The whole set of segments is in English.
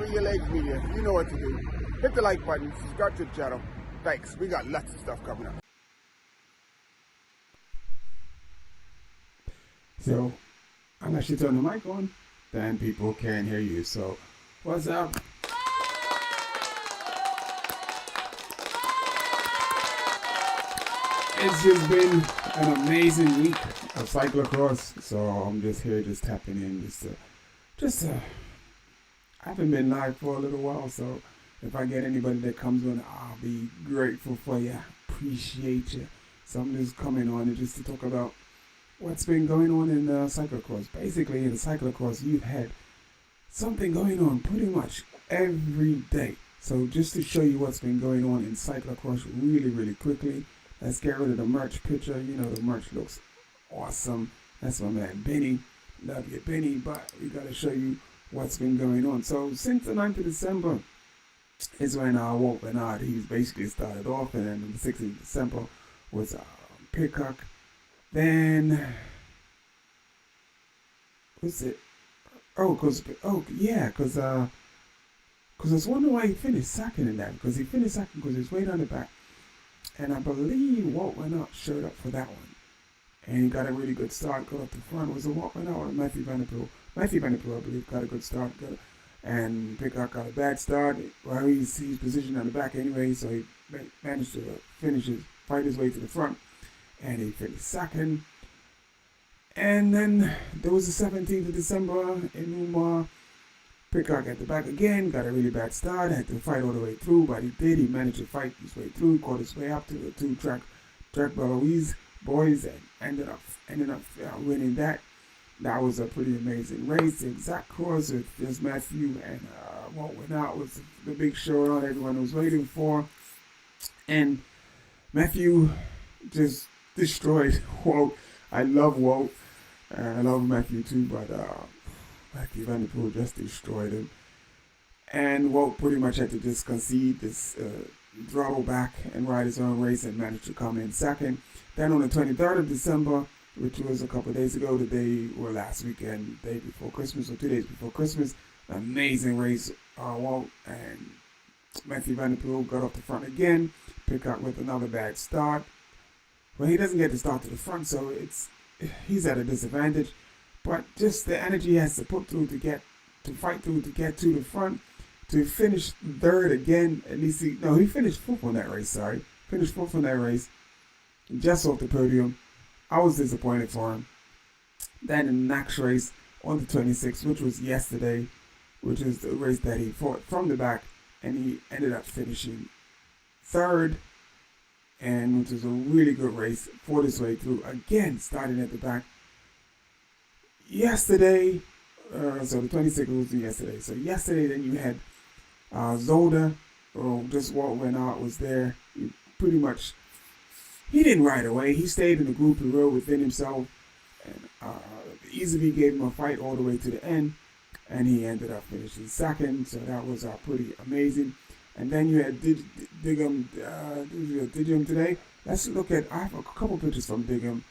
Rivalry Your Legs Media. You know what to do. Hit the like button, subscribe to the channel. Thanks. We got lots of stuff coming up. So, unless you turn the mic on, then people can't hear you. So, what's up? It's just been an amazing week of cyclocross. So I'm just here, just tapping in, I haven't been live for a little while. So if I get anybody that comes on, I'll be grateful for you. Appreciate you. So I'm just coming on and just to talk about what's been going on in cyclocross. Basically, in cyclocross, you've had something going on pretty much every day. So just to show you what's been going on in cyclocross really, really quickly, let's get rid of the merch picture. You know, the merch looks awesome. That's my man Benny. Love you, Benny. But we got to show you what's been going on. So since the 9th of December is when Walt Bernard, he's basically started off. And then on the 16th of December was Peacock. Then, what's it? Because I was wondering why he finished second in that. Because he finished second because he was way down the back. And I believe Walt went out, showed up for that one. And he got a really good start, got up the front. Was it Walt went out or Matthew Vanderpool? Matthew Vanderpool, I believe, got a good start. And Peacock got a bad start. Well, he's positioned on the back anyway, so he managed to fight his way to the front. And he finished second. And then there was the 17th of December in Umar. Peacock at the back again, got a really bad start, had to fight all the way through, but he did. He managed to fight his way through, caught his way up to the two track Beloise boys, and ended up winning that. That was a pretty amazing race. The exact course with just Matthew and Walt went out was the big showdown everyone was waiting for. And Matthew just destroyed Walt. I love Walt. I love Matthew too, but Matthew Vanderpool just destroyed him. And Walt pretty much had to just concede this throttle back and ride his own race and managed to come in second. Then on the 23rd of December, which was a couple of days ago, last weekend, day before Christmas, or 2 days before Christmas, amazing race. Walt and Matthew Vanderpool got off the front again. Peacock with another bad start. Well, he doesn't get to start to the front, so he's at a disadvantage. But just the energy he has to put through to fight through to get to the front, to finish third again. At least he finished fourth on that race. Finished fourth on that race, just off the podium. I was disappointed for him. Then in the next race on the 26th, which was yesterday, which is the race that he fought from the back, and he ended up finishing third, and which was a really good race. Fought his way through again, starting at the back. Yesterday, so the 26th was yesterday. So yesterday, then you had Zolder, just Walt went out, was there. He didn't ride away. He stayed in the group and rode within himself. And easily gave him a fight all the way to the end. And he ended up finishing second. So that was pretty amazing. And then you had Diggum today. Let's look at, I have a couple pictures from Diggum.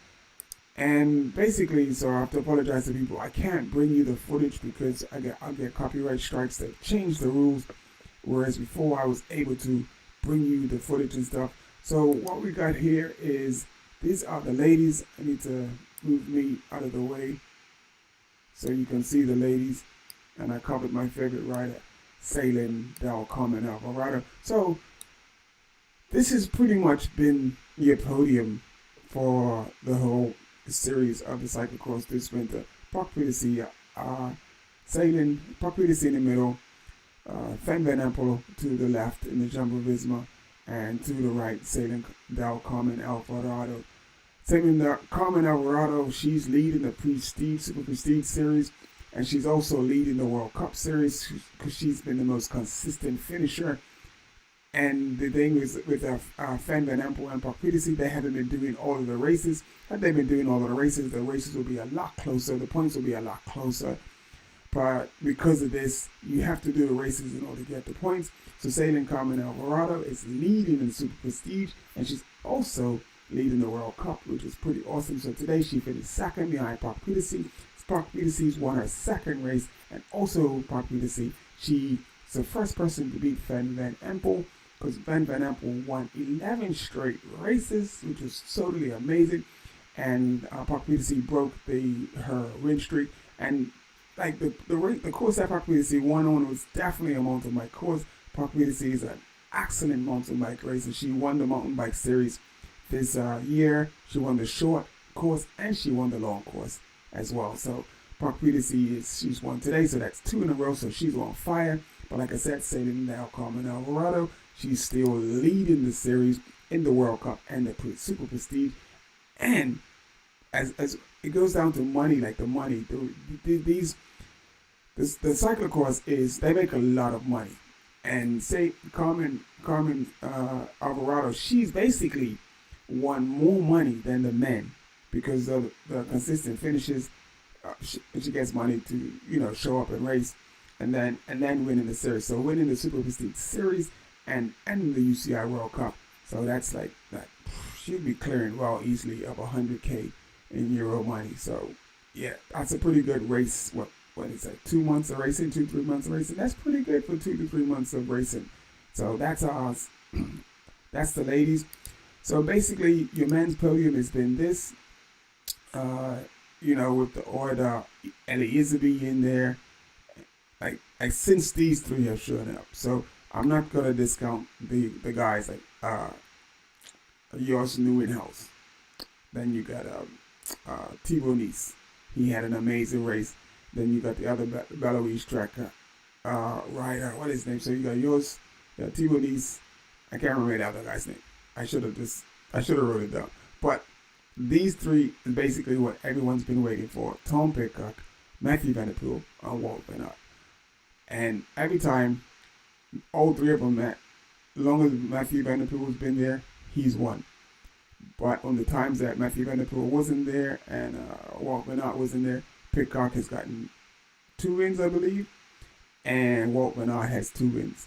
And basically, so I have to apologize to people. I can't bring you the footage because I'll get copyright strikes that change the rules. Whereas before I was able to bring you the footage and stuff. So what we got here is, these are the ladies. I need to move me out of the way so you can see the ladies. And I covered my favorite rider, Sailing Del Carmen Alvarado. So this has pretty much been your podium for the whole series of the cyclocross this winter. Park Peterson, Sailing, Park Peterson in the middle, Fen Van Empel to the left in the Jumbo Visma, and to the right, Sailing Del Carmen Alvarado. Sailing Del Carmen Alvarado, she's leading the Super Prestige series, and she's also leading the World Cup series because she's been the most consistent finisher. And the thing is with Fen Van Empel and Park Peterson, they haven't been doing all of the races. Had they been doing all of the races will be a lot closer. The points will be a lot closer. But because of this, you have to do the races in order to get the points. So Sailing Carmen Alvarado is leading in the Super Prestige, and she's also leading the World Cup, which is pretty awesome. So today she finished second behind Park Peterson. Park Peterson won her second race, and also Park Peterson, she It's the first person to beat Van Empel, because Van Empel won 11 straight races, which was totally amazing. And Park Peterson broke her win streak. And like the course that Park Peterson won on was definitely a mountain bike course. Park Peterson is an excellent mountain bike racer. She won the mountain bike series this year. She won the short course and she won the long course as well. So Park Peterson she's won today, so that's 2 in a row. So she's on fire. But like I said, sailing now Carmen Alvarado, she's still leading the series in the World Cup and the Super Prestige. And as it goes down to money, like the money, the cyclocross is, they make a lot of money. And say Carmen Alvarado, she's basically won more money than the men because of the consistent finishes. She gets money to show up and race, and then winning the series. So winning the Super Prestige series and the UCI World Cup. So that's like that. She'd be clearing well easily of 100K in euro money. So yeah, that's a pretty good race. What is that? 2 months of racing, 2-3 months of racing. That's pretty good for 2 to 3 months of racing. So that's ours. That's the ladies. So basically, your men's podium has been this. With the order Elizabeth in there. Like since these 3 have shown up. So I'm not gonna discount the guys like Yours New in house. Then you got Thibaut Nice. He had an amazing race. Then you got the other Belarus tracker rider. What is his name? So you got yours, you got Thibaut Nice. I can't remember the other guy's name. I should have wrote it down. But these 3 is basically what everyone's been waiting for. Tom Pidcock, Mathieu van der Poel, and Wout van Aert. And every time, all 3 of them, as long as Mathieu van der Poel has been there, he's won. But on the times that Mathieu van der Poel wasn't there and Wout van Aert wasn't there, Pidcock has gotten 2 wins, I believe, and Wout van Aert has 2 wins.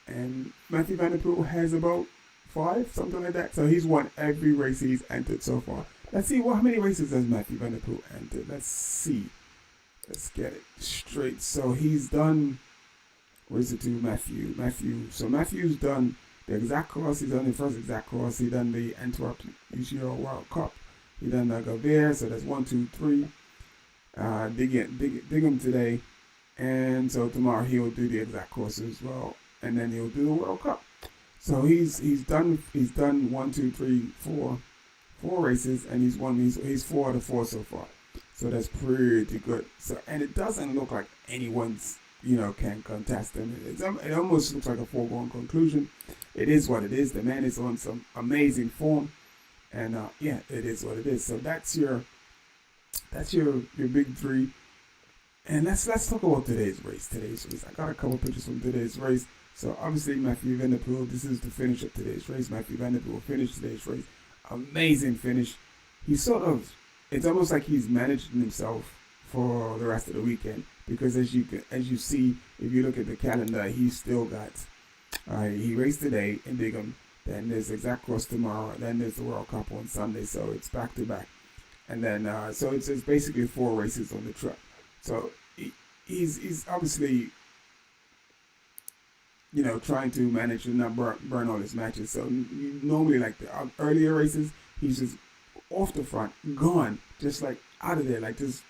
And Mathieu van der Poel has about 5, something like that. So he's won every race he's entered so far. Let's see, how many races has Mathieu van der Poel entered? Let's see. Let's get it straight. So he's done, what is it to Matthew? So Matthew's done the exact cross. He's done the first exact cross. He done the Antwerp UCI World Cup. He done the Gavere. So that's 1, 2, 3. Dig him today. And so tomorrow he'll do the exact course as well. And then he'll do the World Cup. So he's done 1, 2, 3, 4 races, and he's 4 out of 4 so far. So that's pretty good. So, and it doesn't look like anyone's can contest him. It almost looks like a foregone conclusion. It is what it is. The man is on some amazing form, and yeah, it is what it is. So that's your big 3. And let's talk about today's race. I got a couple pictures from today's race. So obviously Mathieu van der Poel, this is the finish of today's race. Mathieu van der Poel finished today's race. Amazing finish. It's almost like he's managing himself for the rest of the weekend, because as you see, if you look at the calendar, he's still got, he raced today in Digham, then there's exact cross tomorrow, then there's the World Cup on Sunday, so it's back to back. And then, so it's basically 4 races on the track. So he's obviously, trying to manage and not burn all his matches. So normally, like the earlier races, he's just off the front, gone, just like out of there, like just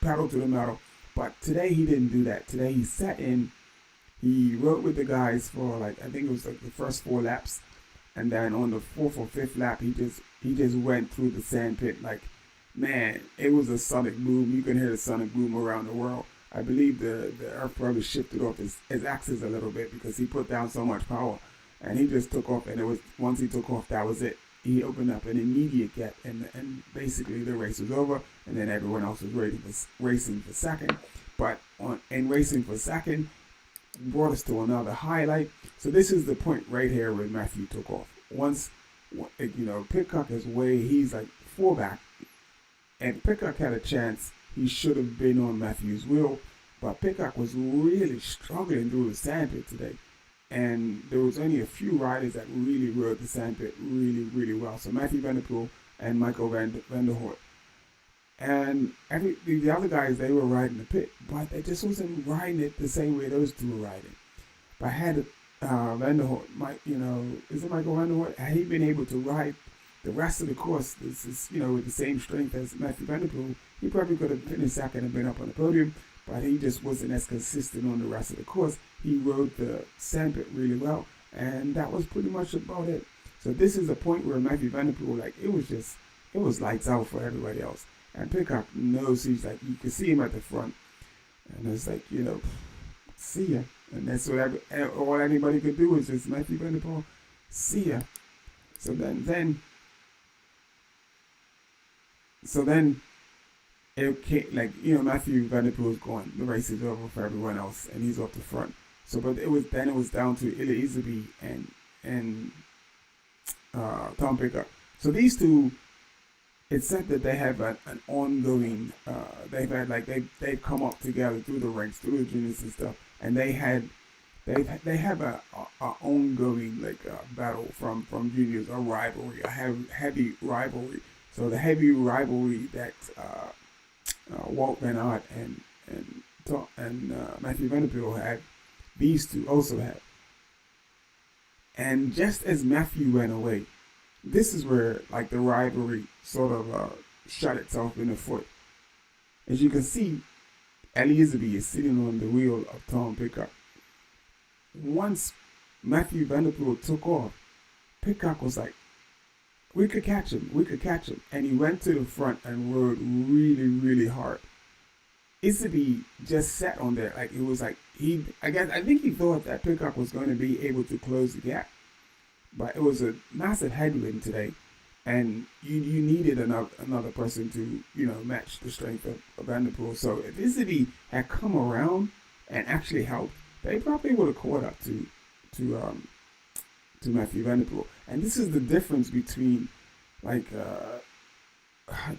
paddle to the metal. But today he didn't do that. Today he sat in, he rode with the guys for I think it was like the first 4 laps, and then on the 4th or 5th lap, he just went through the sand pit. Like, man, it was a sonic boom. You can hear the sonic boom around the world. I believe the earth probably shifted off his axis a little bit because he put down so much power, and he just took off. And it was, once he took off, that was it. He opened up an immediate gap, and basically the race was over, and then everyone else was racing for second. But in racing for second, brought us to another highlight. So this is the point right here where Matthew took off. Once, Pidcock is he's like 4 back, and Pidcock had a chance. He should have been on Matthew's wheel, but Pidcock was really struggling through the sandpit today. And there was only a few riders that really rode the sandpit really, really well. So Mathieu van der Poel and Michael van der Hoort. And the other guys, they were riding the pit, but they just wasn't riding it the same way those two were riding. But had Vanderholt, is it Michael Vanderholt? Had he been able to ride the rest of the course, this is, with the same strength as Matthew Vanderpool, he probably could have finished second and been up on the podium, but he just wasn't as consistent on the rest of the course. He rode the sandpit really well, and that was pretty much about it. So this is a point where Matthew Vanderpool, it was lights out for everybody else. And Pidcock knows, he's like, you can see him at the front, and it's like, see ya. And that's what all anybody could do is just Matthew Vanderpool, see ya. So then it came, Matthew Vanderpool is gone. The race is over for everyone else, and he's off the front. So, but it was down to Ilya Iserby and Tom Pidcock. So these two, it's said that they have an ongoing. They've come up together through the ranks, through the juniors and stuff, and they have a ongoing battle from juniors, a rivalry, a heavy rivalry. So the heavy rivalry that Walt Van Aert and Matthew Vanderpool had, these two also had. And just as Matthew went away, this is where the rivalry sort of shot itself in the foot. As you can see, Ilya Iserby is sitting on the wheel of Tom Pidcock. Once Matthew Vanderpool took off, Pidcock was like, we could catch him. And he went to the front and rode really, really hard. Iserby just sat on there. I think he thought that Pidcock was going to be able to close the gap. But it was a massive headwind today, and you needed another person to match the strength of Vanderpool. So if Iserby had come around and actually helped, they probably would have caught up to Matthew Vanderpool. And this is the difference between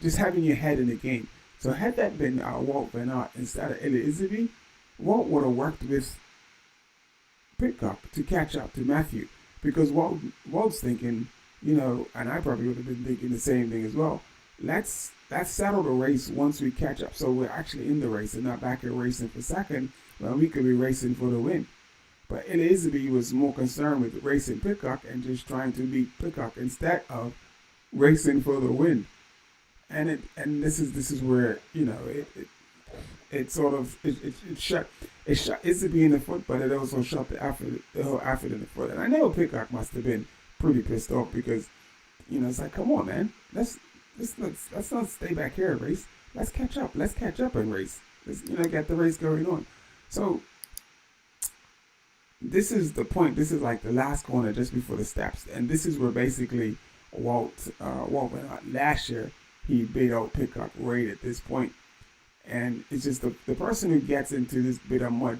just having your head in the game. So had that been Walt Van Aert instead of Ilya Iserby, Walt would have worked with Pidcock to catch up to Matthew. Because Walt's thinking, and I probably would have been thinking the same thing as well. Let's settle the race once we catch up. So we're actually in the race and not back here racing for second when we could be racing for the win. But Ilya Iserby was more concerned with racing Pidcock and just trying to beat Pidcock instead of racing for the win. And this is where it shot Iserby in the foot, but it also shot the whole effort in the foot. And I know Pidcock must have been pretty pissed off because, it's like, come on, man, let's not stay back here and race. Let's catch up and race. Let's get the race going on. So this is the point. This is like the last corner just before the steps, and this is where basically Walt went out last year. He beat out Pidcock right at this point. And it's just the person who gets into this bit of mud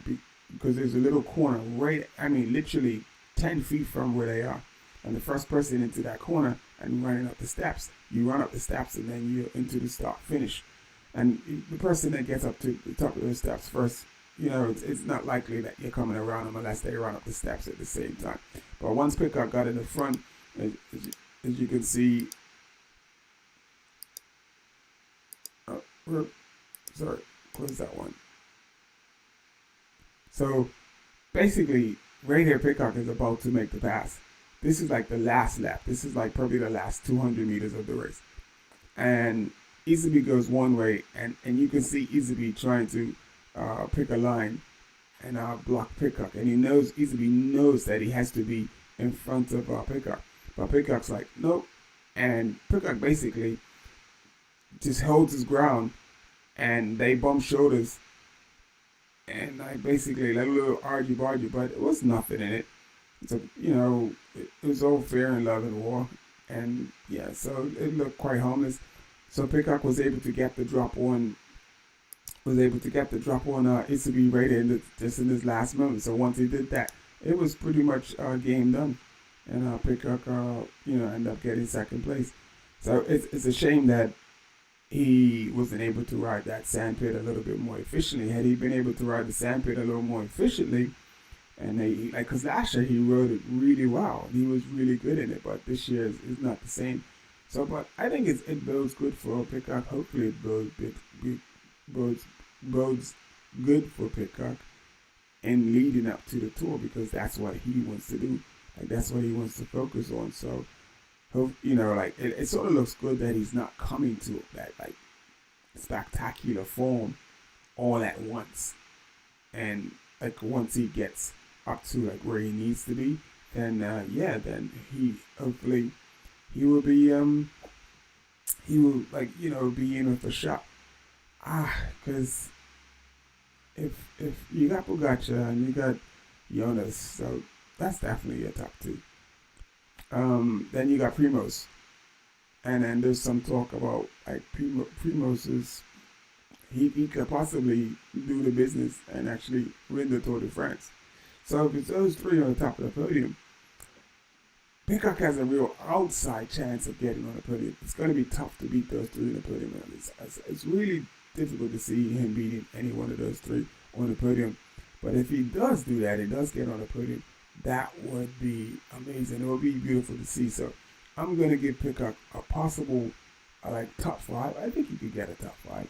because there's a little corner literally 10 feet from where they are. And the first person into that corner and running up the steps, you run up the steps and then you're into the start finish. And the person that gets up to the top of the steps first, it's not likely that you're coming around them unless they run up the steps at the same time. But once Pidcock got in the front, as you can see, sorry, close that one. So basically, right here, Pidcock is about to make the pass. This is like the last lap. This is like probably the last 200 meters of the race. And Iserby goes one way, and you can see Iserby trying to pick a line and block Pidcock. And Iserby knows that he has to be in front of Pidcock. But Pidcock's like, nope. And Pidcock basically just holds his ground, and they bump shoulders, and I basically let a little argy-bargy, but it was nothing in it. So, it was all fair in love and war, and yeah, so it looked quite harmless. So Pidcock was able to get the drop on Iserby right in just in his last moment. So once he did that, it was pretty much game done, and Pidcock ended up getting second place. So it's a shame that he wasn't able to ride that sandpit a little bit more efficiently. Had he been able to ride the sandpit a little more efficiently, and because last year he rode it really well, he was really good in it, but this year is not the same. So, but I think it bodes good for Peacock. Hopefully, it bodes, bodes good for Peacock and leading up to the tour, because that's what he wants to do. Like, that's what he wants to focus on. So, like, it sort of looks good that he's not coming to that like spectacular form all at once. And like once he gets up to like where he needs to be, then then he hopefully he will be be in with a shot. Because if you got Pogacar and you got Jonas, so that's definitely a top two. Then you got Primoz, and then there's some talk about like Primoz's he could possibly do the business and actually win the Tour de France. So if it's those three on the top of the podium, Peacock has a real outside chance of getting on the podium. It's going to be tough to beat those three on the podium. It's really difficult to see him beating any one of those three on the podium. But if he does do that, he does get on the podium, that would be amazing. It would be beautiful to see. So I'm going to give Peacock a possible top five. I think he could get a top five.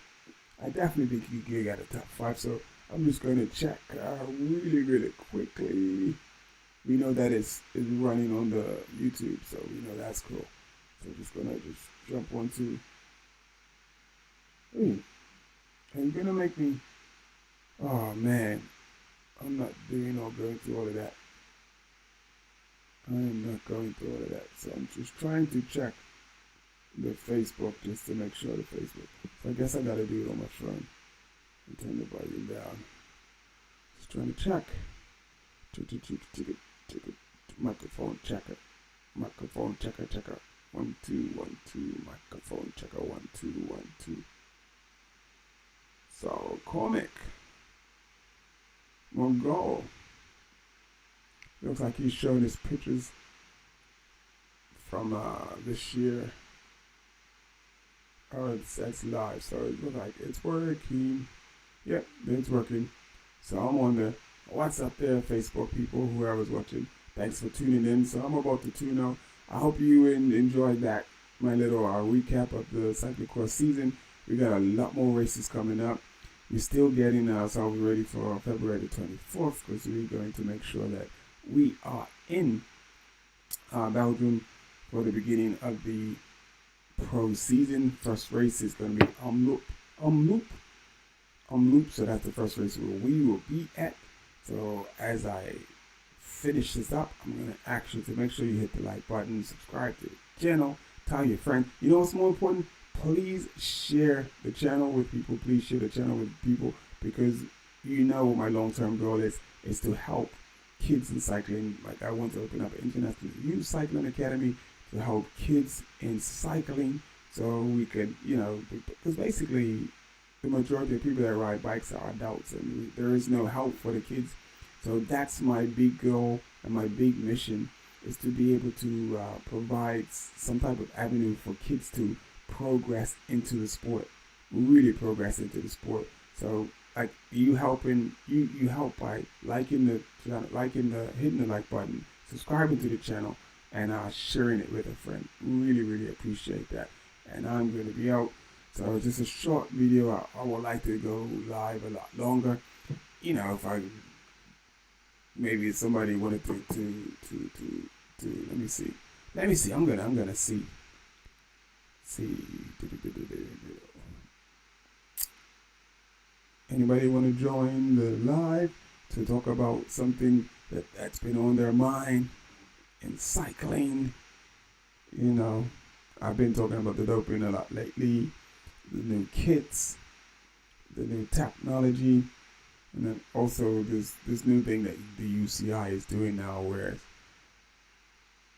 I definitely think he could get a top five. So I'm just going to check really, really quickly. We know that it's running on the YouTube, so we know that's cool. So just gonna jump onto. Are you gonna make me? Oh man, I'm not doing or going through all of that. I am not going through all of that. So I'm just trying to check the Facebook just to make sure the Facebook. So I guess I gotta do it on my phone and turn the volume down. Just trying to check. Microphone checker. 1 2 1 2. Microphone checker 1 2 1 2. So Cormac Mongol. Looks like he's showing his pictures from this year. Oh, it's live, so it looks like it's working. Yep, it's working. So I'm on the what's up there, Facebook people, whoever's watching. Thanks for tuning in. So I'm about to tune out. I hope you enjoyed that, my little recap of the cyclocross season. We got a lot more races coming up. We're still getting ourselves ready for February the 24th, because we're going to make sure that we are in Belgium for the beginning of the pro season. First race is going to be Omloop. So that's the first race where we will be at. So as I finish this up, I'm going to ask you to make sure you hit the like button, subscribe to the channel, tell your friends. You know what's more important? Please share the channel with people. Please share the channel with people, because you know what my long-term goal is to help kids in cycling. Like, I want to open up an international youth cycling academy to help kids in cycling, so we could, because basically the majority of people that ride bikes are adults, and there is no help for the kids. So that's my big goal and my big mission, is to be able to provide some type of avenue for kids to progress into the sport, really progress into the sport. So like you help by liking the channel, hitting the like button, subscribing to the channel, and sharing it with a friend. Really, really appreciate that. And I'm going to be out. So just a short video. I would like to go live a lot longer. If maybe somebody wanted to let me see. I'm gonna see. Anybody want to join the live to talk about something that's been on their mind in cycling? I've been talking about the doping a lot lately, the new kits, the new technology, and then also this new thing that the UCI is doing now, where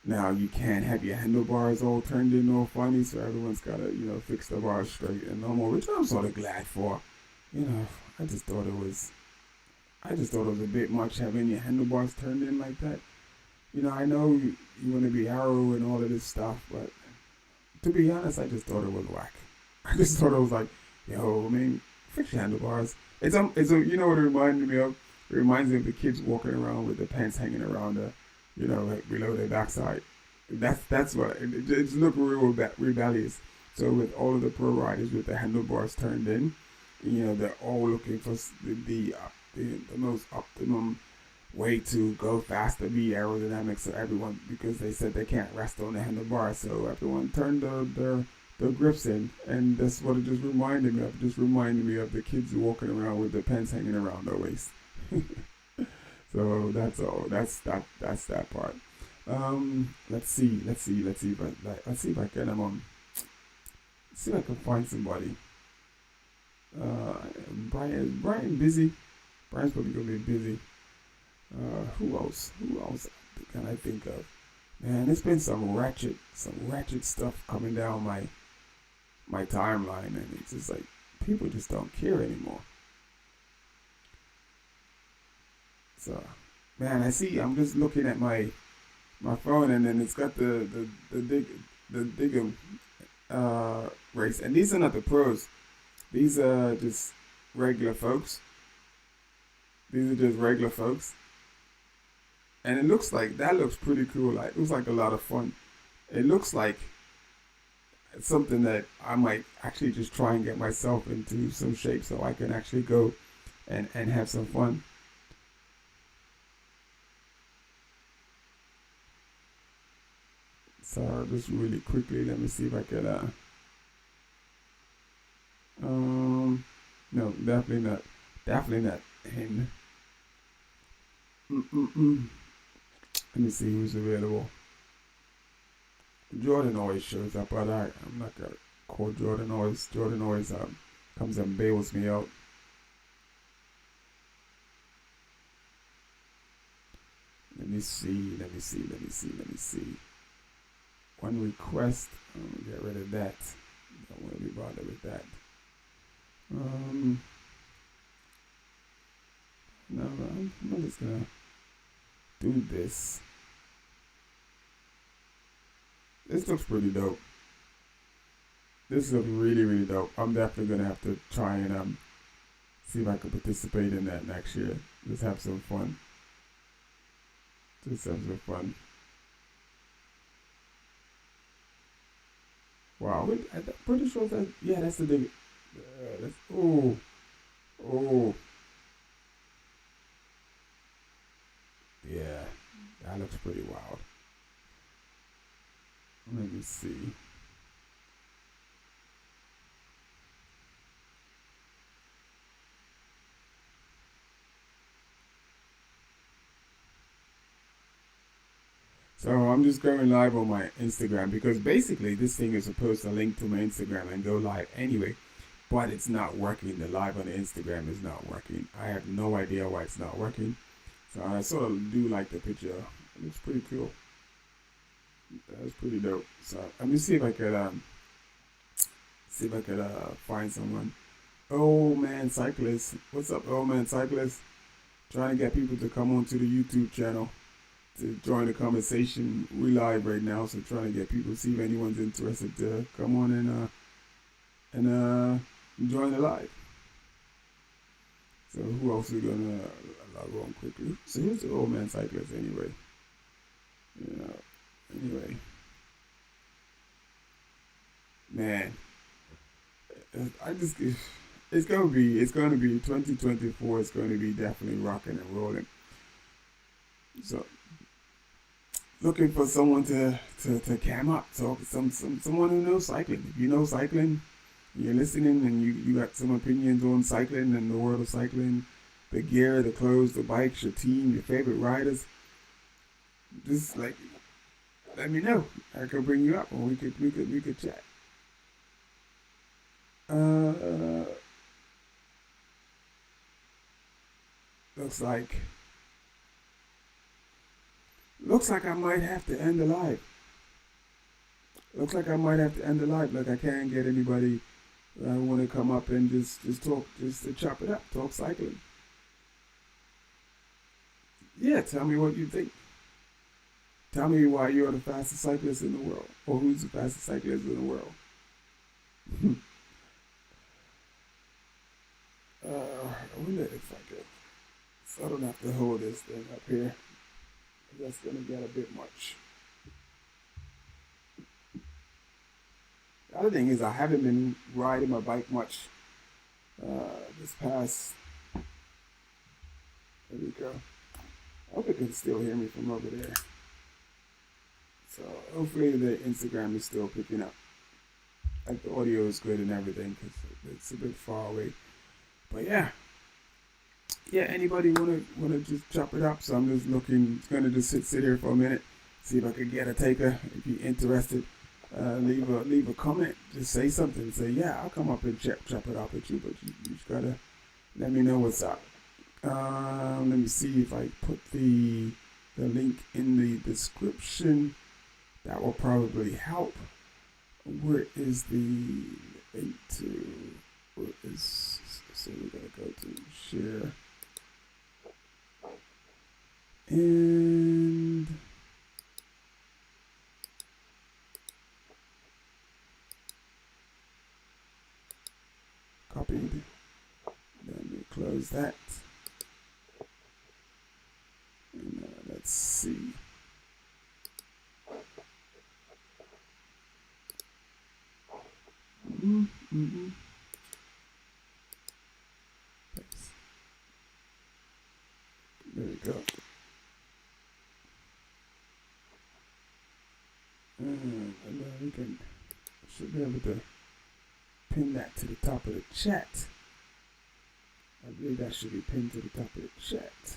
now you can't have your handlebars all turned in all funny, so everyone's got to fix the bars straight and normal, which I'm sort of glad for. I just thought it was a bit much having your handlebars turned in like that. I know you want to be arrow and all of this stuff, but to be honest, I just thought it was whack. I just thought it was like, fix your handlebars. It's what it reminded me of? It reminds me of the kids walking around with the pants hanging around below their backside. That's what it's looking real rebellious. So with all of the pro riders with the handlebars turned in, they're all looking for the most optimum way to go faster, be aerodynamic. So everyone, because they said they can't rest on the handlebars, so everyone turned their grips in, and that's what it just reminded me of. It just reminded me of the kids walking around with their pants hanging around their waist. So that's all. That's that part. Let's see if I can see if I can find somebody. Brian busy. Brian's probably gonna be busy. Who else? Who else can I think of? Man, there's been some ratchet stuff coming down my timeline, and it's just like people just don't care anymore. So, man, I'm just looking at my phone, and then it's got the digger race, and these are not the pros. These are just regular folks. These are just regular folks, and it looks like that looks pretty cool. Like, it looks like a lot of fun. It looks like it's something that I might actually just try and get myself into some shape so I can actually go and have some fun. So just really quickly, let me see if I can. No, definitely not. Definitely not him. Mm-mm-mm. Let me see who's available. Jordan always shows up, but I'm not gonna call Jordan always. Jordan always comes and bails me out. Let me see. Let me see. Let me see. Let me see. One request. Get rid of that. Don't want to be bothered with that. No, I'm just gonna do this. This looks pretty dope. This looks really, really dope. I'm definitely gonna have to try and see if I can participate in that next year. Just have some fun. Just have some fun. Wow, I'm pretty sure that, yeah, that's the big. Oh, yeah, that looks pretty wild. Let me see. So I'm just going live on my Instagram because basically this thing is supposed to link to my Instagram and go live anyway, but it's not working. The live on the Instagram is not working. I have no idea why it's not working. So I sort of do like the picture. It looks pretty cool. That's pretty dope. So let me see if I could find someone. Oh man, cyclist. What's up, oh man, cyclist? Trying to get people to come onto the YouTube channel to join the conversation. We live right now, so trying to get people to see if anyone's interested to come on and join the live. So who else is gonna log on quickly? So here's the old man cyclist anyway. Anyway, man, I just it's gonna be 2024. It's gonna be definitely rocking and rolling. So looking for someone to cam up, talk someone who knows cycling. If you know cycling, you're listening and you got some opinions on cycling and the world of cycling, the gear, the clothes, the bikes, your team, your favorite riders. Just like, let me know. I could bring you up and we could chat. Looks like I might have to end the live. Like I can't get anybody that want to come up and just talk, just to chop it up, talk cycling. Yeah, tell me what you think. Tell me why you're the fastest cyclist in the world, or who's the fastest cyclist in the world. I wonder if I could. So I don't have to hold this thing up here. That's gonna get a bit much. other thing is I haven't been riding my bike much this past. There we go. I hope you can still hear me from over there. So hopefully the Instagram is still picking up. Like the audio is good and everything because it's a bit far away. But yeah, anybody wanna just chop it up? So I'm just gonna just sit here for a minute, see if I can get a taker. If you're interested, leave a comment. Just say something. Say yeah, I'll come up and chop it up with you. But you just gotta let me know what's up. Let me see if I put the link in the description. That will probably help. Where is the link to? So we're gonna go to share and copied. Then we close that. And let's see. There we go. And then should be able to pin that to the top of the chat. I believe that should be pinned to the top of the chat.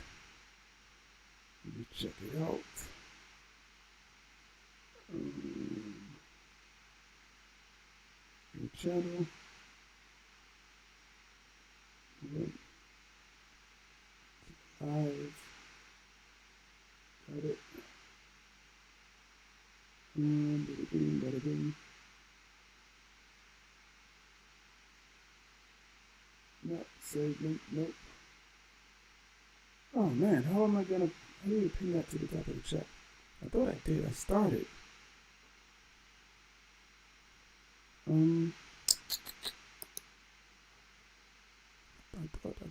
Let me check it out. Your channel. Live. Got it. Bada bing. No, save link, nope. Oh man, how am I gonna, I need to pin that to the top of the chat. I thought I did, I started. I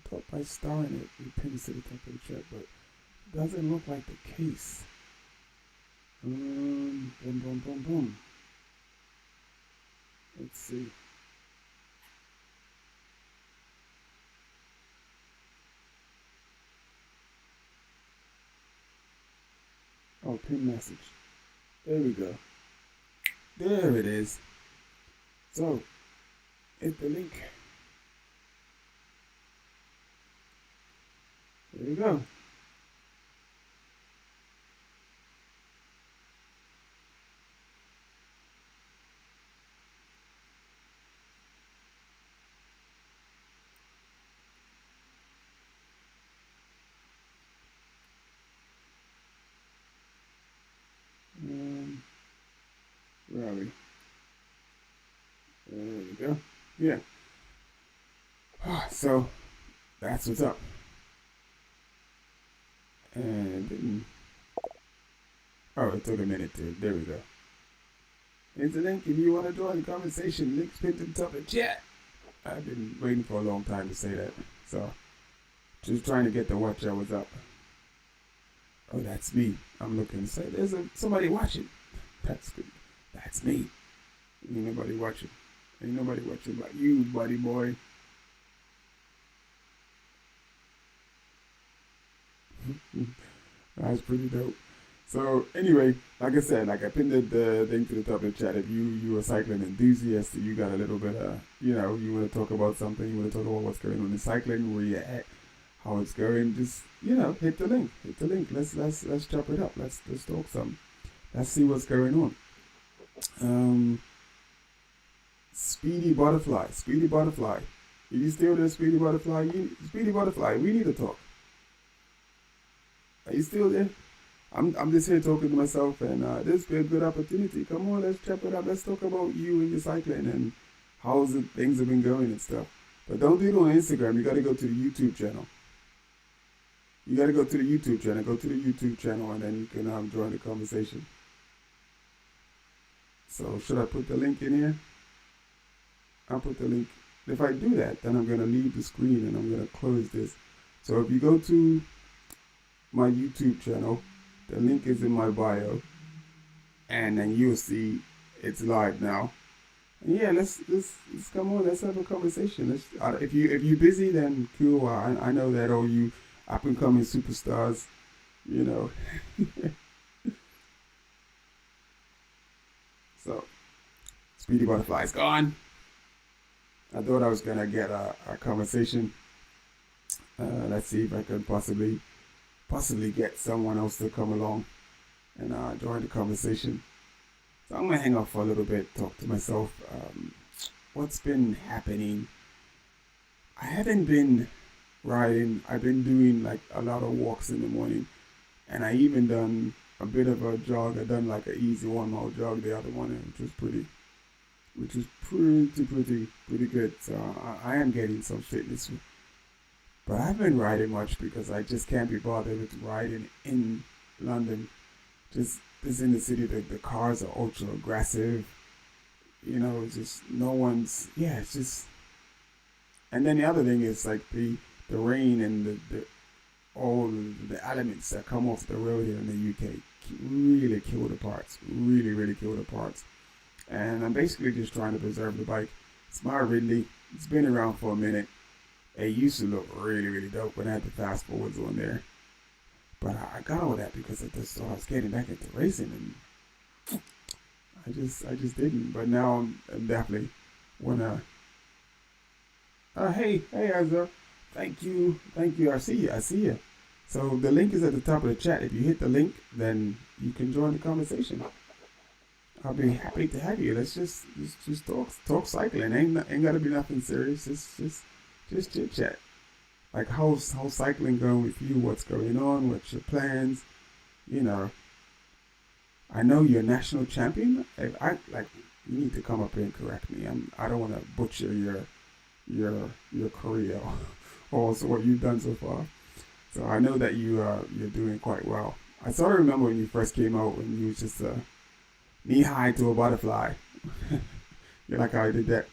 thought by starring it, we pinned it to the top of the chat, but it doesn't look like the case. Boom. Let's see. Oh, pin message. There we go. There it is. So, hit the link. There you go. Where are we? There we go. Yeah. So, that's what's up. And oh, it took a minute to. There we go. Here's the link if you want to join the conversation. Links pinned to the top of the chat. I've been waiting for a long time to say that. So, just trying to get the watch that was up. Oh, that's me. I'm looking to say there's somebody watching. That's good. That's me. Ain't nobody watching. Ain't nobody watching but you, buddy boy. That's pretty dope. So anyway, like I said, like I pinned the link to the top of the chat. If you a cycling enthusiast, you got a little bit of, you want to talk about something, you want to talk about what's going on in cycling, where you're at, how it's going, just, hit the link. Hit the link. Let's chop it up. Let's talk some. Let's see what's going on. Speedy Butterfly. Are you still there, Speedy Butterfly? Speedy Butterfly, we need to talk. Are you still there? I'm just here talking to myself, and this be a good opportunity. Come on, let's chop it up. Let's talk about you and your cycling and how things have been going and stuff. But don't do it on Instagram. You got to go to the YouTube channel. Go to the YouTube channel, and then you can join the conversation. So should I put the link in here? I'll put the link. If I do that, then I'm going to leave the screen and I'm going to close this. So if you go to my YouTube channel, the link is in my bio, and then you'll see it's live now. Yeah, let's come on. Let's have a conversation. If you're busy, then cool. I know that all you up and coming superstars, you know. So Speedy Butterfly's gone. I thought I was gonna get a conversation. Let's see if I can possibly get someone else to come along and join the conversation. So I'm gonna hang up for a little bit, talk to myself. What's been happening? I haven't been riding. I've been doing like a lot of walks in the morning, and I even done a bit of a jog. I done like an easy 1 mile jog the other morning, which was pretty good. So I am getting some fitness, but I haven't riding much because I just can't be bothered with riding in London. Just in the city, the cars are ultra aggressive. You know, it's just no one's. Yeah, it's just. And then the other thing is like the rain and the all the elements that come off the road here in the UK really kill the parts. Really kill the parts. And I'm basically just trying to preserve the bike. It's my Ridley. It's been around for a minute. It used to look really dope when I had the fast forwards on there. But I got all that because I just thought I was getting back into racing, and I just didn't. But now I'm definitely wanna. Hey Azra, thank you. I see you. So the link is at the top of the chat. If you hit the link, then you can join the conversation. I'll be happy to have you. Let's just talk cycling. Ain't gotta be nothing serious. Just chit chat. Like how's cycling going with you? What's going on? What's your plans? You know, I know you're a national champion. If I like, you need to come up here and correct me. I don't want to butcher your career or what you've done so far. So I know that you're doing quite well. I sort of remember when you first came out when you was just knee high to a butterfly. You like how I did that?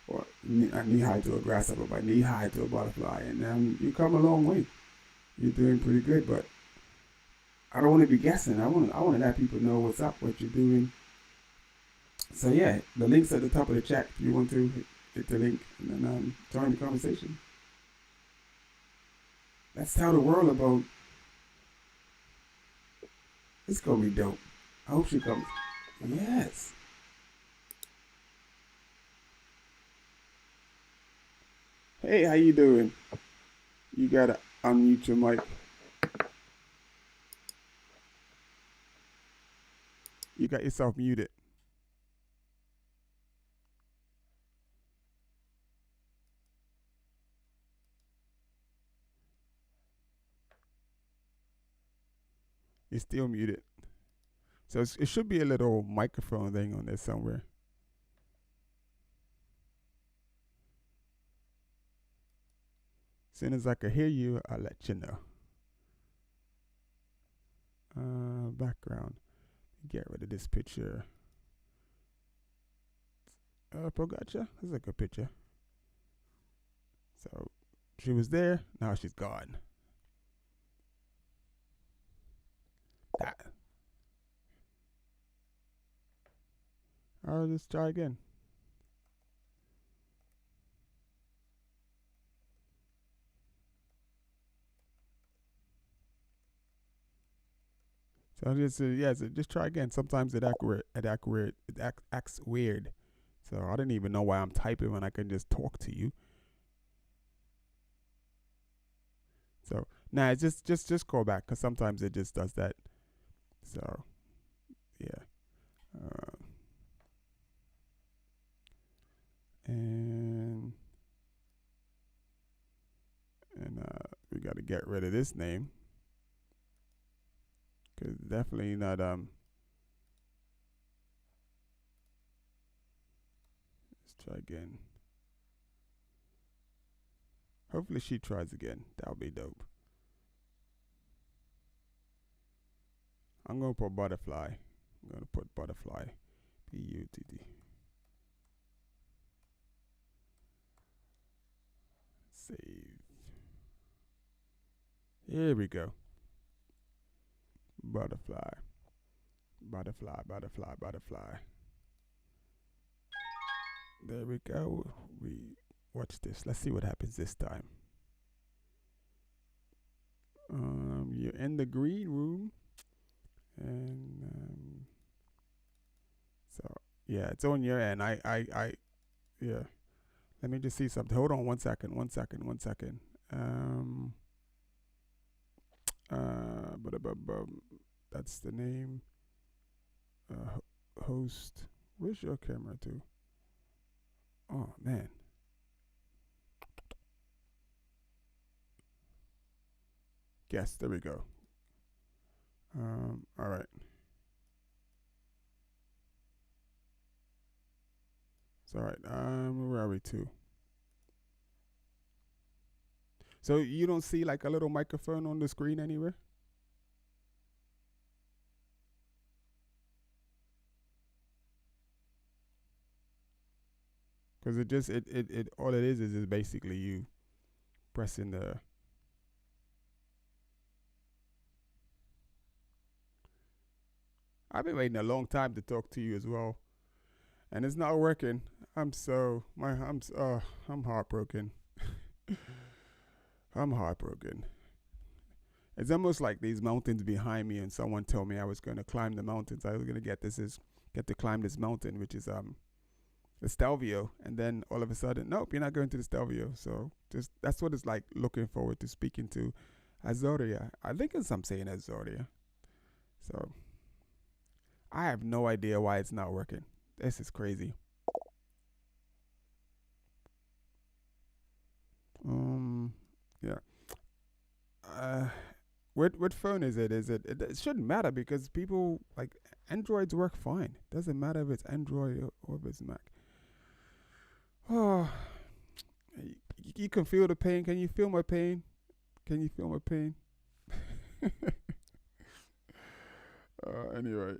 Or knee high to a grasshopper, but knee high to a butterfly, and you come a long way. You're doing pretty good, but I don't want to be guessing. I want to let people know what's up, what you're doing. So yeah, the link's at the top of the chat. If you want to hit the link and then join the conversation. Let's tell the world about. It's gonna be dope. I hope she comes. Yes. Hey, how you doing? You gotta unmute your mic. You got yourself muted. You're still muted. So it should be a little microphone thing on there somewhere. As soon as I can hear you, I'll let you know. Background. Get rid of this picture. Pogacha. That's a good picture. So she was there. Now she's gone. That. I'll just try again. So just try again. Sometimes it acts weird. So I didn't even know why I'm typing when I can just talk to you. So nah, it's just call back because sometimes it just does that. So yeah, and we got to get rid of this name because definitely not Let's try again. Hopefully she tries again. That'll be dope. I'm gonna put butterfly. I'm gonna put butterfly. BUTT. Save. Here we go. Butterfly. There we go. We watch this. Let's see what happens this time. You're in the green room, and so yeah, it's on your end. Yeah. Let me just see something. Hold on 1 second. 1 second. 1 second. That's the name. Host. Where's your camera to? Oh man. Yes, there we go. All right. It's all right. Where are we to? So you don't see like a little microphone on the screen anywhere? Because it just it all it is basically you pressing the. I've been waiting a long time to talk to you as well, and it's not working. I'm heartbroken. I'm heartbroken. It's almost like these mountains behind me, and someone told me I was going to climb the mountains. I was going to get to climb this mountain, which is the Stelvio, and then all of a sudden, nope, you're not going to the Stelvio. So just that's what it's like. Looking forward to speaking to Azoria. I think I'm saying Azoria. So I have no idea why it's not working. This is crazy. Yeah. What phone is it? It shouldn't matter because people like Androids work fine. Doesn't matter if it's Android or if it's Mac. Oh, you can feel the pain. Can you feel my pain? Can you feel my pain? Anyway,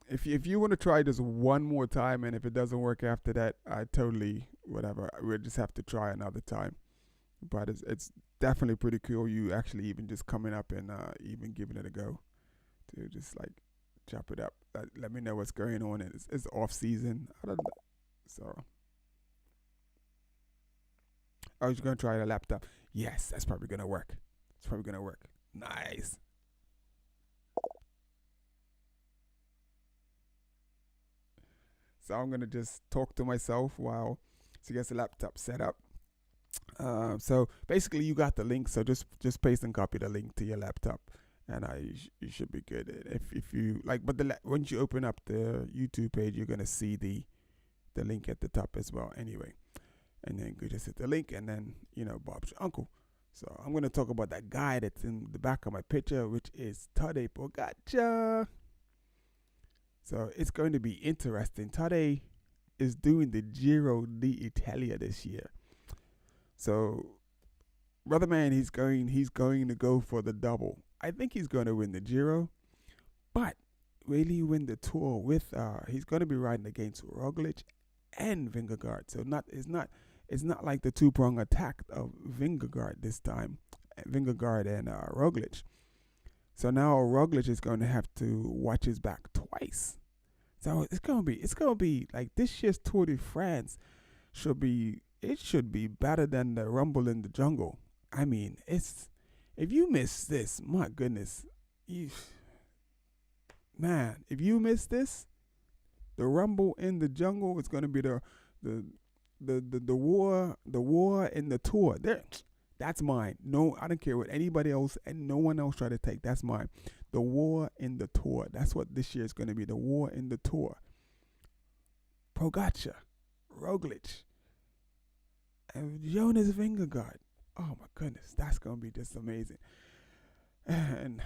if you want to try this one more time, and if it doesn't work after that, I totally whatever. We'll just have to try another time. But it's definitely pretty cool. You actually even just coming up and even giving it a go to just like chop it up. Let me know what's going on. It's off season. I don't know. So I was gonna try the laptop. Yes, that's probably gonna work. It's probably gonna work. Nice. So I'm gonna just talk to myself while she gets the laptop set up. So basically, you got the link. So just paste and copy the link to your laptop, and you should be good. If you like, but once you open up the YouTube page, you're gonna see the link at the top as well. Anyway, and then you just hit the link, and then Bob's your uncle. So I'm gonna talk about that guy that's in the back of my picture, which is Tade Pogacar. So it's going to be interesting. Tade is doing the Giro d'Italia this year. So, brother man, he's going to go for the double. I think he's going to win the Giro, but will he win the Tour with? He's going to be riding against Roglic and Vingegaard. So it's not like the two-prong attack of Vingegaard this time, Vingegaard and Roglic. So now Roglic is going to have to watch his back twice. So it's gonna be like this year's Tour de France should be better than the Rumble in the Jungle. I mean, if you miss this, my goodness, if you miss this, the Rumble in the Jungle is gonna be the war in the Tour. That's mine. No, I don't care what anybody else and no one else try to take. That's mine. The war in the Tour. That's what this year is going to be. The war in the Tour. Pogacar, Roglic, and Jonas Vingegaard. Oh my goodness, that's going to be just amazing. And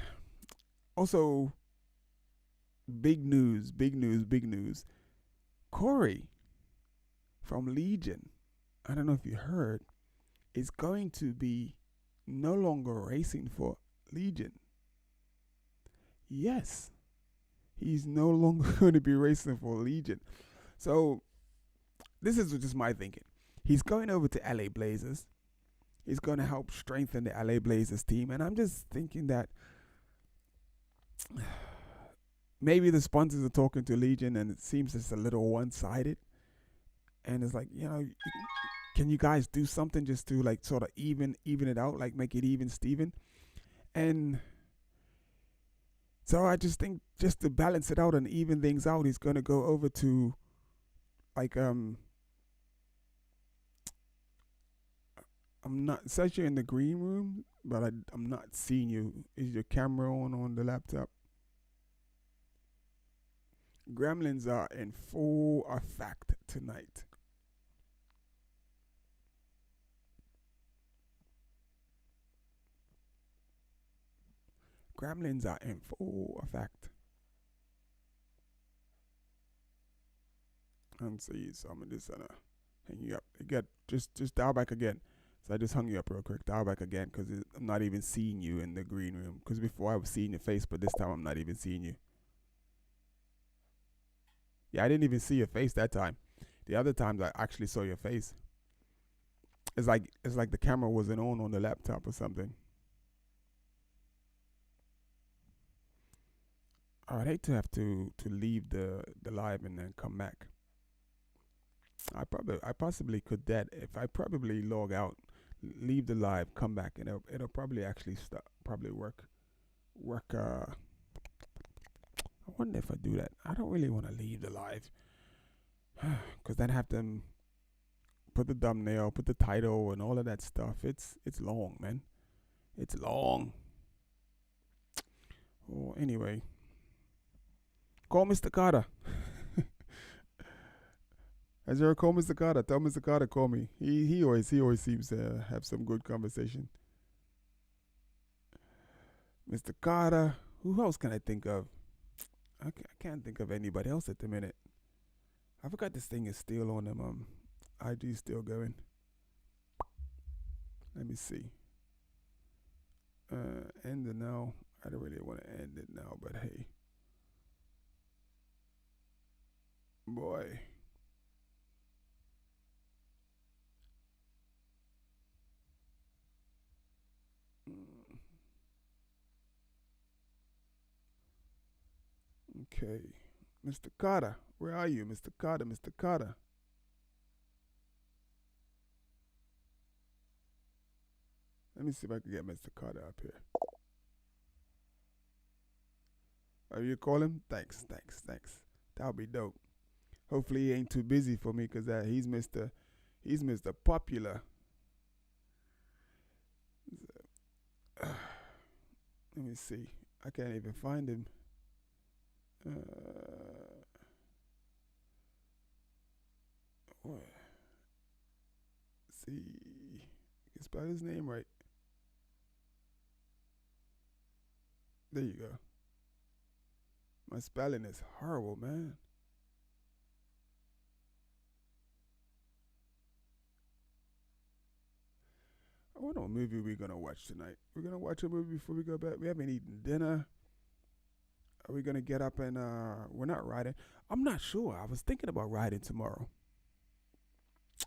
also, big news. Corey from Legion. I don't know if you heard. Is going to be no longer racing for Legion. Yes, he's no longer going to be racing for Legion. So this is just my thinking. He's going over to LA Blazers. He's going to help strengthen the LA Blazers team. And I'm just thinking that maybe the sponsors are talking to Legion and it seems it's a little one-sided. And it's like, can you guys do something just to like sort of even it out, like make it even Steven? And so I just think just to balance it out and even things out, he's gonna go over to like I'm not, it says you're in the green room, but I'm not seeing you. Is your camera on the laptop? Gremlins are in full effect tonight. Gremlins are in full effect. And see, so I'm just gonna hang you up again. Just dial back again. So I just hung you up real quick. Dial back again because I'm not even seeing you in the green room. Because before I was seeing your face, but this time I'm not even seeing you. Yeah, I didn't even see your face that time. The other times I actually saw your face. It's like the camera wasn't on the laptop or something. I'd hate to have to leave the live and then come back. I possibly could that if I probably log out, leave the live, come back, and it'll probably actually probably work. I wonder if I do that. I don't really want to leave the live because then have to put the thumbnail, put the title, and all of that stuff. It's long, man. It's long. Well, anyway, call Mr. Carter. Has you ever called Mr. Carter? Tell Mr. Carter call me. He always seems to have some good conversation. Mr. Carter. Who else can I think of? I can't think of anybody else at the minute. I forgot this thing is still on them. IG still going. Let me see. End it now. I don't really want to end it now, but hey. Boy. Okay. Mr. Carter. Where are you, Mr. Carter? Mr. Carter. Let me see if I can get Mr. Carter up here. Are you calling? Thanks. That'll be dope. Hopefully he ain't too busy for me because he's Mr. Popular. Let me see. I can't even find him. What? See, I can spell his name right. There you go. My spelling is horrible, man. I wonder what movie we're gonna watch tonight. We're gonna watch a movie before we go back. We haven't eaten dinner. Are we gonna get up and we're not riding? I'm not sure. I was thinking about riding tomorrow.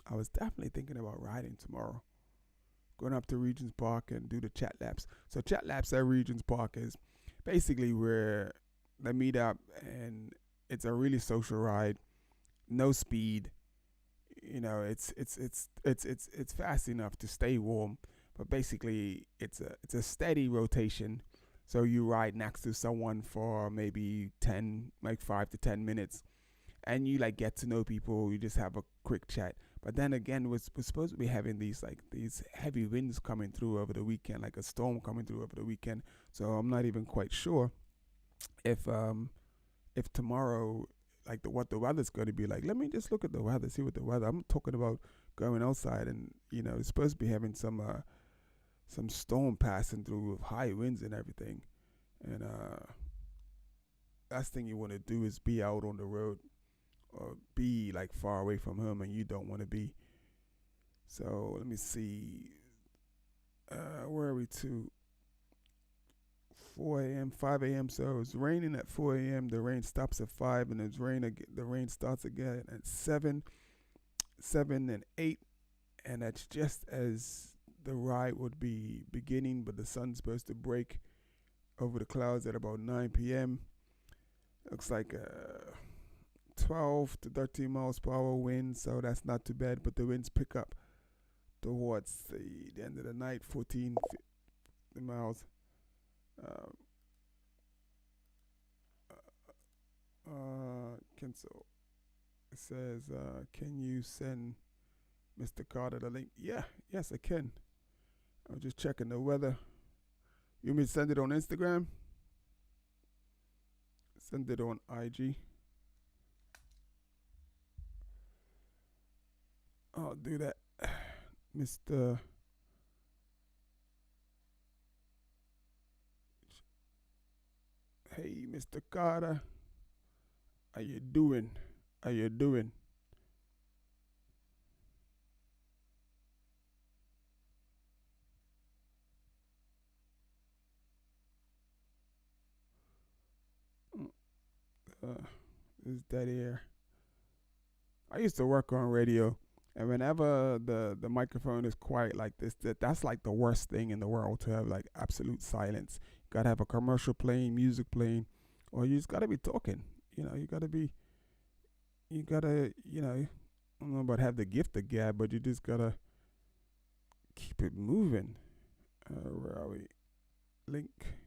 I was definitely thinking about riding tomorrow. Going up to Regents Park and do the chat laps. So chat laps at Regents Park is basically where they meet up and it's a really social ride, no speed. It's fast enough to stay warm, but basically it's a steady rotation. So you ride next to someone for maybe 5 to 10 minutes, and you like get to know people. You just have a quick chat. But then again, we're supposed to be having these heavy winds coming through over the weekend, like a storm coming through over the weekend. So I'm not even quite sure if tomorrow, like what the weather's going to be like. Let me just look at the weather, see what the weather. I'm talking about going outside, and it's supposed to be having some storm passing through with high winds and everything. And last thing you want to do is be out on the road or be like far away from home, and you don't want to be. So let me see. Where are we to? 4 a.m., 5 a.m. So it's raining at 4 a.m. The rain stops at 5, and the rain starts again at 7 and 8, and that's just as the ride would be beginning. But the sun's supposed to break over the clouds at about 9 p.m. Looks like 12 to 13 miles per hour wind, so that's not too bad. But the winds pick up towards the end of the night, 14 miles. Cancel. It says, can you send Mr. Carter the link? Yeah, yes, I can. I'm just checking the weather. You want me to send it on Instagram? Send it on IG. I'll do that. Mr. Hey, Mr. Carter. How you doing? How you doing? Is that here? I used to work on radio, and whenever the microphone is quiet like this, that's like the worst thing in the world, to have like absolute silence. You gotta have a commercial playing, music playing, or you just gotta be talking. You gotta be, I don't know about have the gift of gab, but you just gotta keep it moving. Where are we? Link.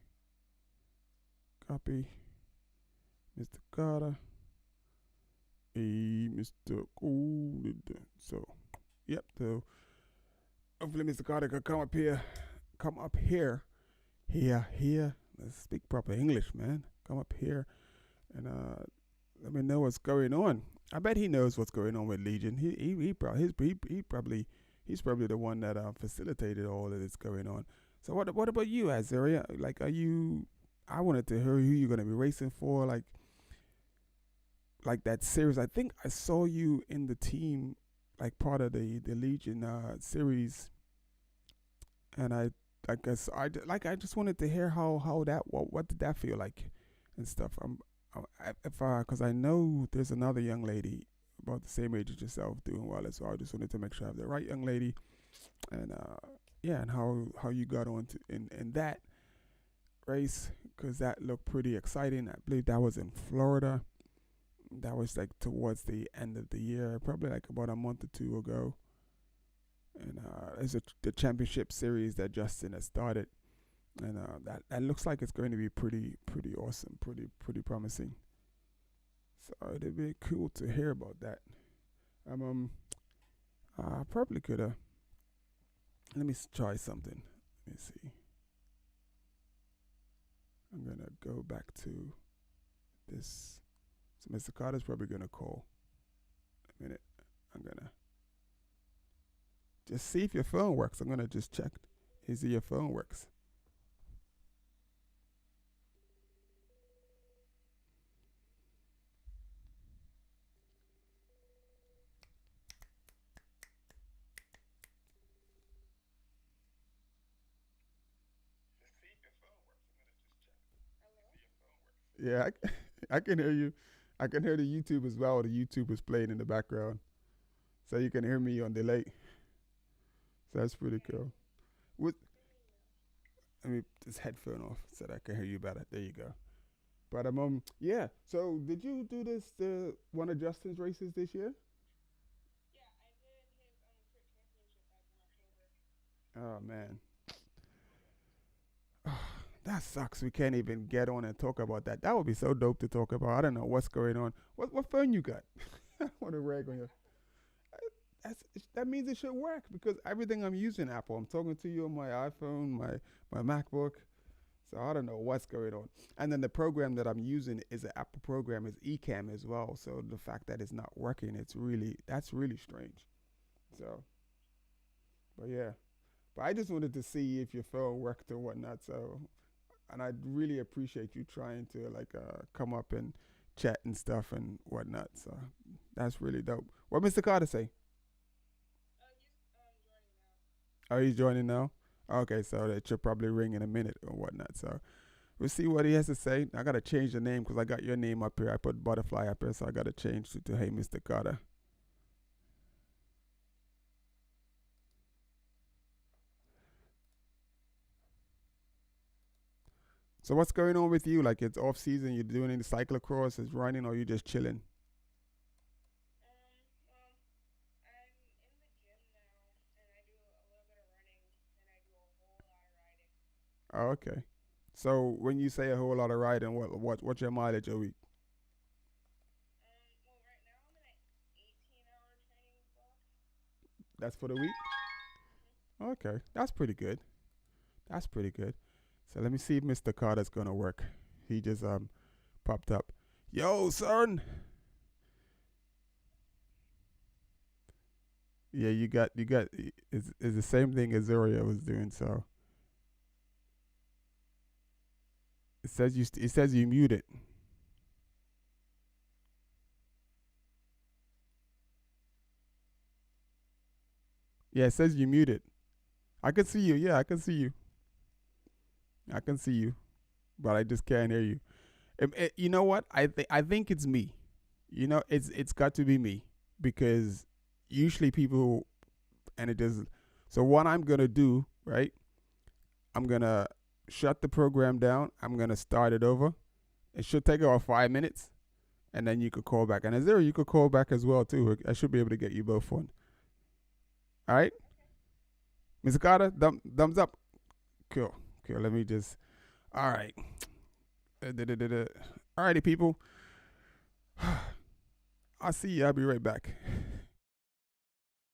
Copy. Mr. Carter. Hey, Mr. So, yep. So, hopefully, Mr. Carter could come up here. Come up here. Here. Let's speak proper English, man. Come up here and let me know what's going on. I bet he knows what's going on with Legion. He's probably the one that facilitated all of this going on. So what about you, Azaria? Like, are you? I wanted to hear who you're gonna be racing for. Like that series. I think I saw you in the team, like part of the Legion series, and I guess I just wanted to hear how that what did that feel like and stuff. Because I know there's another young lady about the same age as yourself doing well as well. I just wanted to make sure I have the right young lady, and and how you got on in that race, because that looked pretty exciting. I believe that was in Florida. That was like towards the end of the year, probably like about a month or two ago. And there's the championship series that Justin has started, and that looks like it's going to be pretty awesome, pretty promising. So it'd be cool to hear about that. I probably could have. Let me try something. Let me see. I'm gonna go back to this. So Mr. Carter's probably gonna call. A minute. I'm gonna just see if your phone works. I'm gonna just check. Is your phone works? Yeah, I can hear you. I can hear the YouTube as well. The YouTube is playing in the background, so you can hear me on delay. So that's pretty cool. With Let me this headphone off so that I can hear you better. There you go. But yeah. So did you do this one of Justin's races this year? Oh man, that sucks. We can't even get on and talk about that. That would be so dope to talk about. I don't know what's going on. What phone you got? I want to rag on you. That's, that means it should work because everything I'm using Apple. I'm talking to you on my iPhone, my MacBook. So I don't know what's going on. And then the program that I'm using is an Apple program, is Ecamm as well. So the fact that it's not working, that's really strange. So, but yeah. But I just wanted to see if your phone worked or whatnot. So, and I really appreciate you trying to like come up and chat and stuff and whatnot. So that's really dope. What Mr. Carter say? Oh, he's joining now. Okay, so it should probably ring in a minute or whatnot. So we'll see what he has to say. I gotta change the name because I got your name up here. I put Butterfly up here, so I gotta change to Hey Mr. Carter. So what's going on with you? Like it's off season. You doing any cyclocross? Is running or you just chilling? Oh, okay. So when you say a whole lot of riding, what's your mileage a week? Well, right now I'm in an 18-hour training block. That's for the week. Okay, that's pretty good. That's pretty good. So let me see if Mr. Carter's gonna work. He just popped up. Yo, son. Yeah, you got. It's the same thing as Zoria was doing. So it says you muted. Yeah, it says you muted. I can see you. Yeah, I can see you. I can see you, but I just can't hear you. You know what? I think it's me. It's got to be me because usually people and it does. So what I'm gonna do, right? I'm gonna shut the program down. I'm gonna start it over. It should take about 5 minutes, and then you could call back. And Azira, you could call back as well too. I should be able to get you both on. All right, Mr. Carter, thumbs up. Cool, cool. Let me just. All right. All righty, people. I'll see you. I'll be right back.